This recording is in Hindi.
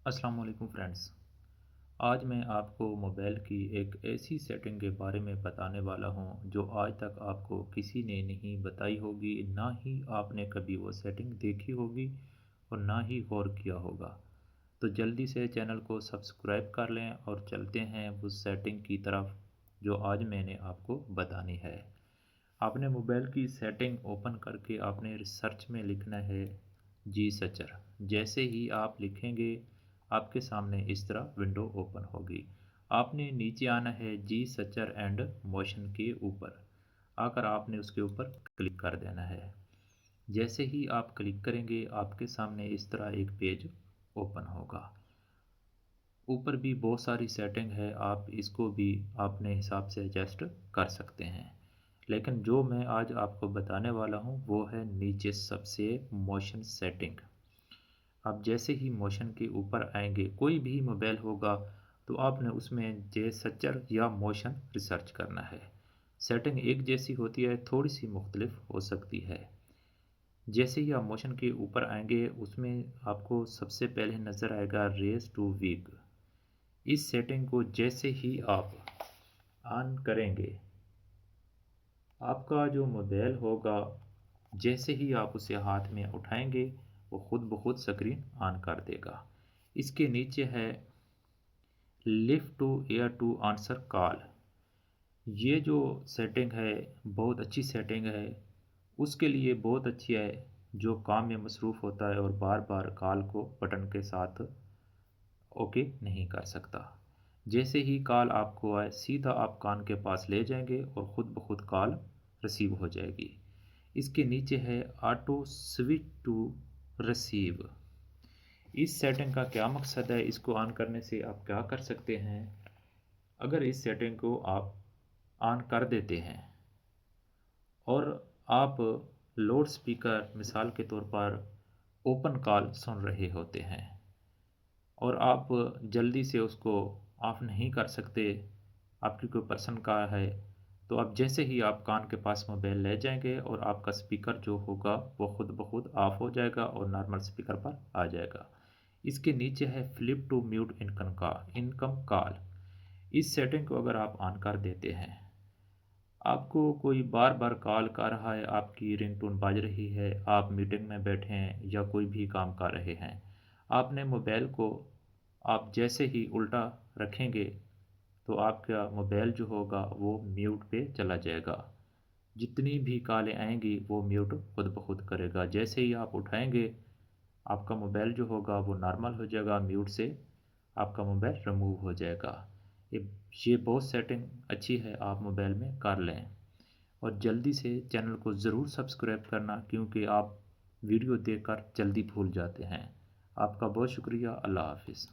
अस्सलाम वालेकुम फ्रेंड्स। आज मैं आपको मोबाइल की एक ऐसी सेटिंग के बारे में बताने वाला हूं जो आज तक आपको किसी ने नहीं बताई होगी, ना ही आपने कभी वो सेटिंग देखी होगी और ना ही गौर किया होगा। तो जल्दी से चैनल को सब्सक्राइब कर लें और चलते हैं उस सेटिंग की तरफ जो आज मैंने आपको बतानी है। आपने मोबाइल की सेटिंग ओपन करके आपने रिसर्च में लिखना है जी सचर। जैसे ही आप लिखेंगे आपके सामने इस तरह विंडो ओपन होगी। आपने नीचे आना है जी सचर एंड मोशन के ऊपर आकर आपने उसके ऊपर क्लिक कर देना है। जैसे ही आप क्लिक करेंगे आपके सामने इस तरह एक पेज ओपन होगा। ऊपर भी बहुत सारी सेटिंग है, आप इसको भी अपने हिसाब से एडजस्ट कर सकते हैं। लेकिन जो मैं आज आपको बताने वाला हूँ वो है नीचे सबसे मोशन सेटिंग। आप जैसे ही मोशन के ऊपर आएंगे, कोई भी मोबाइल होगा तो आपने उसमें जेस्चर या मोशन रिसर्च करना है। सेटिंग एक जैसी होती है, थोड़ी सी मुख्तलिफ हो सकती है। जैसे ही आप मोशन के ऊपर आएंगे उसमें आपको सबसे पहले नज़र आएगा रेस टू वीक। इस सेटिंग को जैसे ही आप ऑन करेंगे, आपका जो मोबाइल होगा जैसे ही आप उसे हाथ में उठाएंगे वो खुद ब खुद स्क्रीन ऑन कर देगा। इसके नीचे है lift to ear to answer call. ये जो सेटिंग है बहुत अच्छी सेटिंग है, उसके लिए बहुत अच्छी है जो काम में मसरूफ़ होता है और बार बार कॉल को बटन के साथ ओके नहीं कर सकता। जैसे ही कॉल आपको आए सीधा आप कान के पास ले जाएंगे और ख़ुद ब खुद कॉल रिसीव हो जाएगी। इसके नीचे है ऑटो स्विच टू रिसीव। इस सेटिंग का क्या मकसद है, इसको ऑन करने से आप क्या कर सकते हैं। अगर इस सेटिंग को आप ऑन कर देते हैं और आप लाउड स्पीकर मिसाल के तौर पर ओपन कॉल सुन रहे होते हैं और आप जल्दी से उसको ऑफ नहीं कर सकते, आपकी कोई पर्सन का है, तो आप जैसे ही आप कान के पास मोबाइल ले जाएंगे और आपका स्पीकर जो होगा वो खुद ब खुद ऑफ हो जाएगा और नॉर्मल स्पीकर पर आ जाएगा। इसके नीचे है flip to mute income call. इस सेटिंग को अगर आप ऑन कर देते हैं, आपको कोई बार बार कॉल कर रहा है, आपकी रिंगटोन बज रही है, आप मीटिंग में बैठे हैं या कोई भी काम कर रहे हैं, आपने मोबाइल को आप जैसे ही उल्टा रखेंगे तो आपका मोबाइल जो होगा वो म्यूट पे चला जाएगा। जितनी भी कॉलें आएंगी वो म्यूट खुद ब खुद करेगा। जैसे ही आप उठाएंगे आपका मोबाइल जो होगा वो नॉर्मल हो जाएगा, म्यूट से आपका मोबाइल रिमूव हो जाएगा। ये ये बहुत सेटिंग अच्छी है, आप मोबाइल में कर लें। और जल्दी से चैनल को ज़रूर सब्सक्राइब करना क्योंकि आप वीडियो देखकर जल्दी भूल जाते हैं। आपका बहुत शुक्रिया। अल्लाह हाफ़िज़।